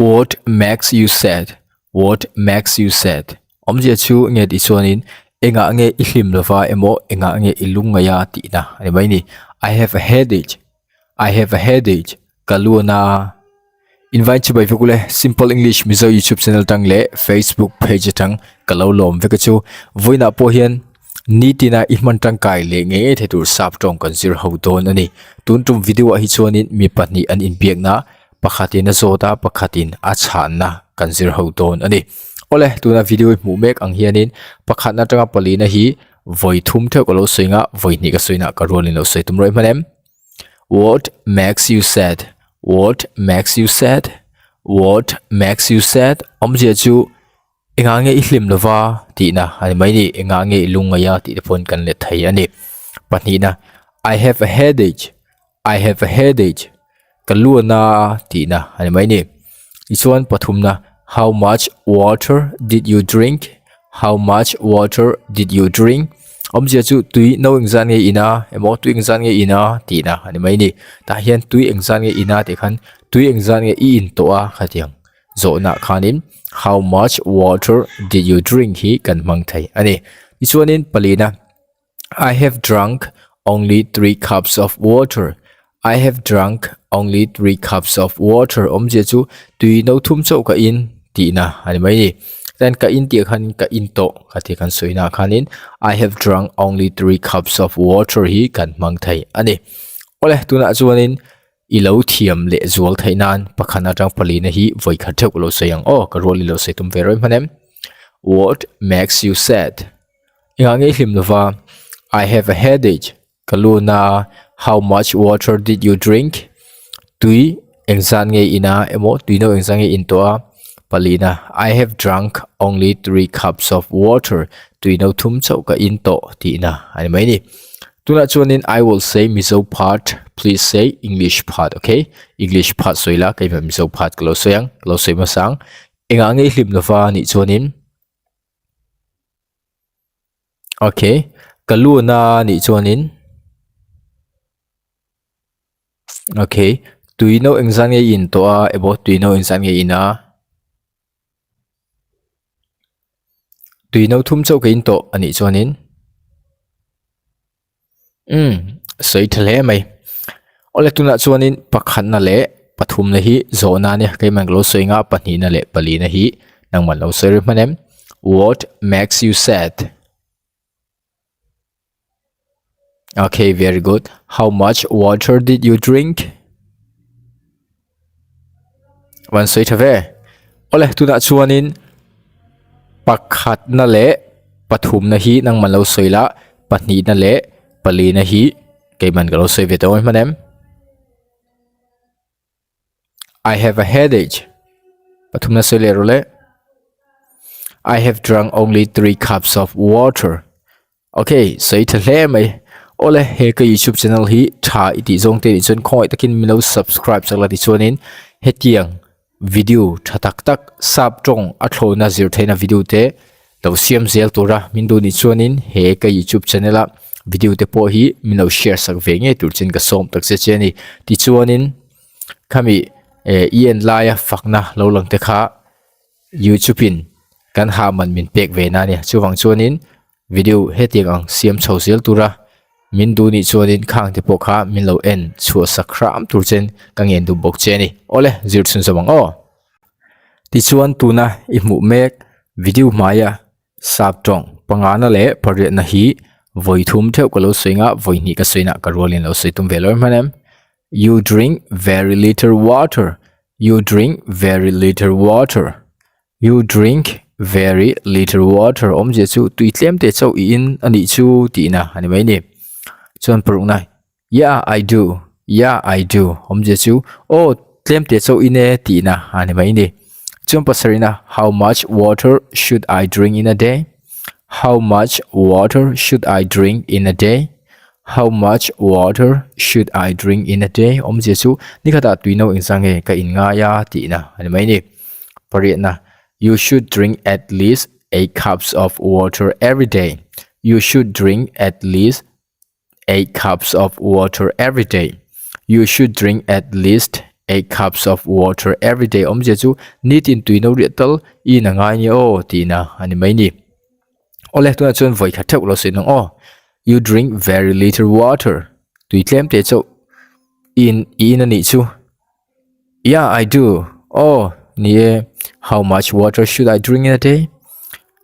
What makes you sad? What makes you sad? Omje chu nge ti chuanin enga nge I hlim lova emo enga nge ilung ya ti na ani mai ni. I have a headache. I have a headache. Kaluna. Invite you by Vukule Simple English Mizo YouTube channel tang le Facebook page tang kalau lom vekachu voina po hian nitina ihman Tangkai le nge the tur sap tong kan zir ho don ani tuntum video a hi chuanin mi pahni an in biak na pakhatin a zota pakhatin a chan na kan zir ho don ani ole tuna video mu mek ang hianin pakhat na tanga pali na hi voi thum the ko lo soinga voi ni ka soina ka rolin lo soi tum roi manem. What makes you sad? What makes you sad? What makes you sad? Omje chu enga nge ihlim lova ti na ani mai ni enga nge ilunga ya ti phone kan le thai ani pani na I have a headache. I have a headache. Kaluna ti na ani mai ni isuan pathum na how much water did you drink? How much water did you drink? Omje chu tui no engzan nge ina emo tui engzan nge ina ti na ani mai ni ta hian tui engzan nge ina te khan tui engzan nge I in to a khatiang zo na khanin how much water did you drink hi kan mang thai ani ichuanin palina I have drunk only 3 cups of water. I have drunk only 3 cups of water. Omje chu tui no thum chau ka in ti na ani mai ni then ka in ti khan ka in to khati kan soina khanin I have drunk only 3 cups of water hi kan mang thai ani ole tuna chuanin ilo thiam le zual thainan pakhana tang palina hi voi khathek lo sayang o ka roli lo sai tum veroi manem. What makes you sad? Ingange hlim lova I have a headache. Kaluna how much water did you drink? Tui engzan nge ina emo tui no engzan nge in to a palina I have drunk only 3 cups of water. Tui no thum chau ka in to ti na ani mai ni tuna chuanin I will say mizo part, please say English part, okay? English part soila kai mizo part klo soyang klo soi masang enga nge hlim lova ni chuanin okay kaluna ni chuanin okay tui no engzan nge in to a ebo tui no engzan nge ina tui no thum chau ka in to ani chuanin soi thale mai ole tuna chuanin pakhat na le pathum na hi zona ne kai manglo soinga pani na le pali na hi nangman lo soi manem. What makes you sad? Okay, very good. How much water did you drink? Wan soi thave ole tuna chuanin pakhat na le pathum na hi nangman lo soila pani na le pali na hi kay man galo soi veto manem. I have a headache. Pathum na soi le role I have drunk only 3 cups of water. Okay, soi thale mai ole he ka YouTube channel hi tha iti zong te ni chon khoi takin milo subscribe sakla ti chonin hetiang video thatak tak sap tong athlo na zir thaina video te lo siam zel tura mindu ni chonin he ka YouTube channel a video te po hi mino share sak ve nge turchin ka som tak se cheni ti chuanin khami en laia fakna lo lang te kha YouTube in kan ha man min pek ve na ne chuwang chuanin video hetiang ang siam chhosel tura min du ni chuanin khang te po kha min lo en chua sakram turchen kangen du bok cheni ole zir chun zawang o ti chuan tuna I mu mek video maya sap tong pangana le pare na hi voi thum theu ko lo soinga voi ni ka soina ka rolin lo soi tum velor manem. You drink very little water. You drink very little water. You drink very little water. Omje chu tui tlem te chau in ani chu ti na ani mai ni chon parung nai yeah I do. Yeah I do. Omje chu o tlem te chau ine ti na ani mai ni chon pasarina how much water should I drink in a day? How much water should I drink in a day? How much water should I drink in a day? Omje chu nikata tuino ingsange ka in nga ya ti na ani mai ni pare na you should drink at least 8 cups of water every day. You should drink at least 8 cups of water every day. You should drink at least 8 cups of water every day om je chu need in tuino riatal I na ngai ni o tina ani mai ni ole tu na chon voi kha thek lo sin o you drink very little water tui tlem te chu in ani chu yeah I do oh ni e how much water should I drink in a day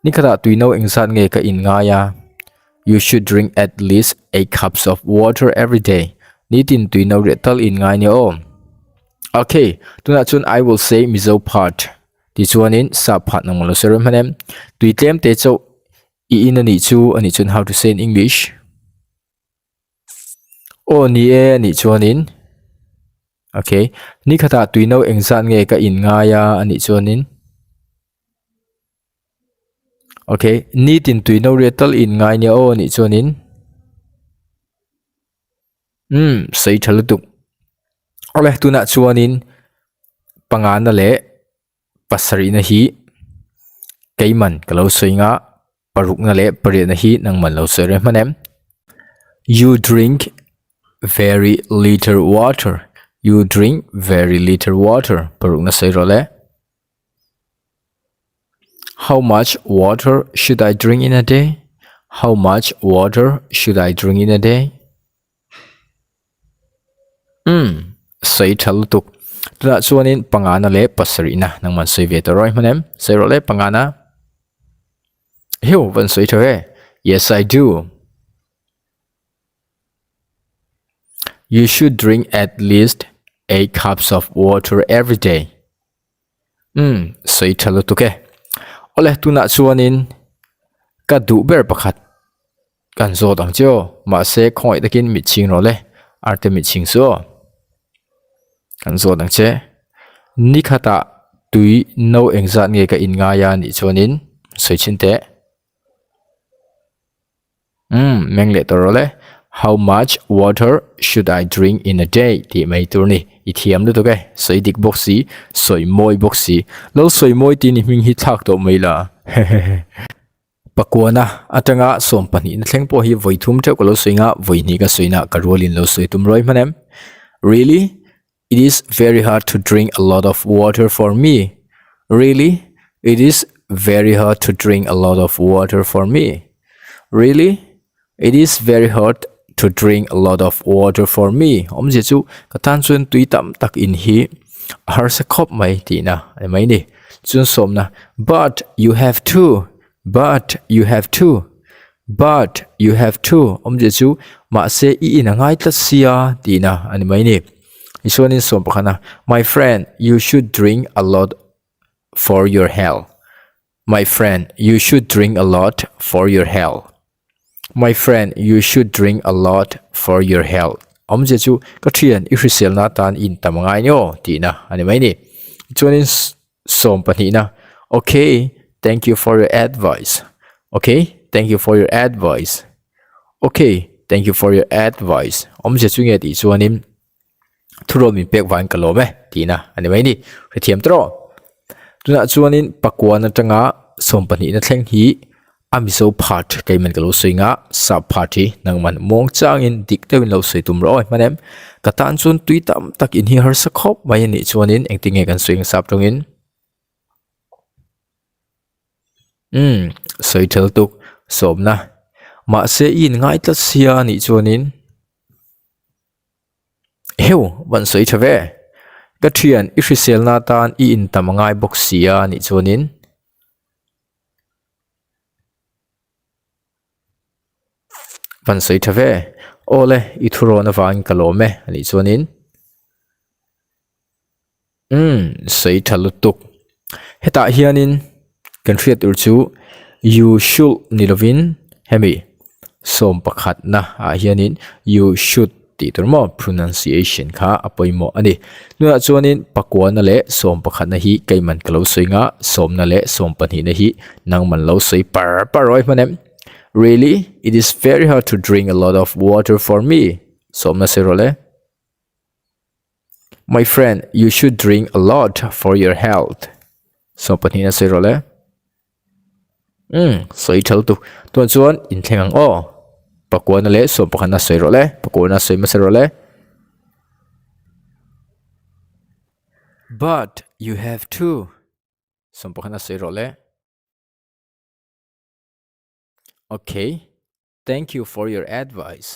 ni khata tuino engsan nge ka in nga ya you should drink at least 8 cups of water every day ni tin tuino riatal in ngai ni o okay tuna chun I will say mizo part ti chuanin sa phat nang lo serum hanem tui tlem te chu in ani chun how to say in English o ni e ani chuanin okay ni khata tuino engsan nge ka in nga ya ani chuanin okay ni tin tuino retal in ngai ni o ani chuanin sei thalutuk ole tuna chuanin pangana le pasari na hi keiman kalo soinga paruk na le pare na hi nangman lo sere manem you drink very little water you drink very little water paruk na sei role how much water should I drink in a day how much water should I drink in a day sei thalutuk tuna chuanin pangana le pasari na nangman sei ve toroi manem sei role pangana hiu van sei thoe yes I do you should drink at least 8 cups of water every day sei thalutuk e ole tuna chuanin ka du ber pakhat kan zo dang cho ma se khoi takin mi ching role arte mi ching so kan zo dang che ni khata tui no engzat nge ka in nga ya ni chuanin sei chin te mengle torole how much water should I drink in a day ti mai turni I thiam lu to ke sei dik boxi soi moi boxi lo soi moi ti ni ming hi thak to mai la pakwana atanga som pani na thleng po hi voithum the ko lo soinga voini ka soina ka rolin lo soi tum roi manem really it is very hard to drink a lot of water for me really it is very hard to drink a lot of water for me really it is very hard to drink a lot of water for me om je chu katan chun tui tam tak in hi har sa khop mai ti na mai ni chun som na but you have to but you have to but you have to om je chu ma se I in ngai tla sia ti na ani mai ni isuanin som pakhana my friend you should drink a lot for your health my friend you should drink a lot for your health my friend you should drink a lot for your health om je chu ka thian I hrisel na tan in tamangai nyo ti na ani mai ni chuanin som pani na okay thank you for your advice okay thank you for your advice okay thank you for your advice om je chu nge ti chuanin thuro mi pek wan ka lo me ti na ani mai ni thiam tro tuna chuanin pakwan atanga som pani na thleng hi amiso part kaiman kalo soinga sub party nangman mong changin diktewin lo soi tum roi manem katan chun tui tam tak in hi har sa khop mai ni chuanin engtinge kan soing sap tongin soi thel tuk somna ma se in ngai tla sia ni chuanin heu ban soi thave ka thian I hrisel na tan I in tamangai box sia ni chuanin van sei thave ole I thuro na wang kalome ani chuanin sei thalutuk heta hianin kan thriat ur chu you should nilovin hemi som pakhat na a hianin you should ti turmo pronunciation kha apoimo ani nuna chuanin pakwa na le som pakhat na hi kaiman kalo soinga som na le som pani na hi nangman lo soi paroi manem really it is very hard to drink a lot of water for me som na serole my friend you should drink a lot for your health som pani na serole soi thal tu ton chuan in thengang o pakwa na le som pakhat na soi role pakwa na soi ma serole but you have to som pakhana sei ro le okay thank you for your advice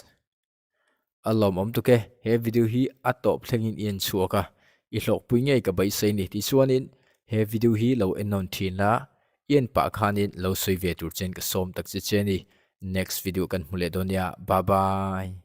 alom om to ke he video hi atop thlengin in chuaka I hlok pui ngei ka bai sei ni ti chuanin he video hi lo enon thin la yen pa khanin lo soi ve tur chen ka som tak chi cheni next video kan hmule donia bye bye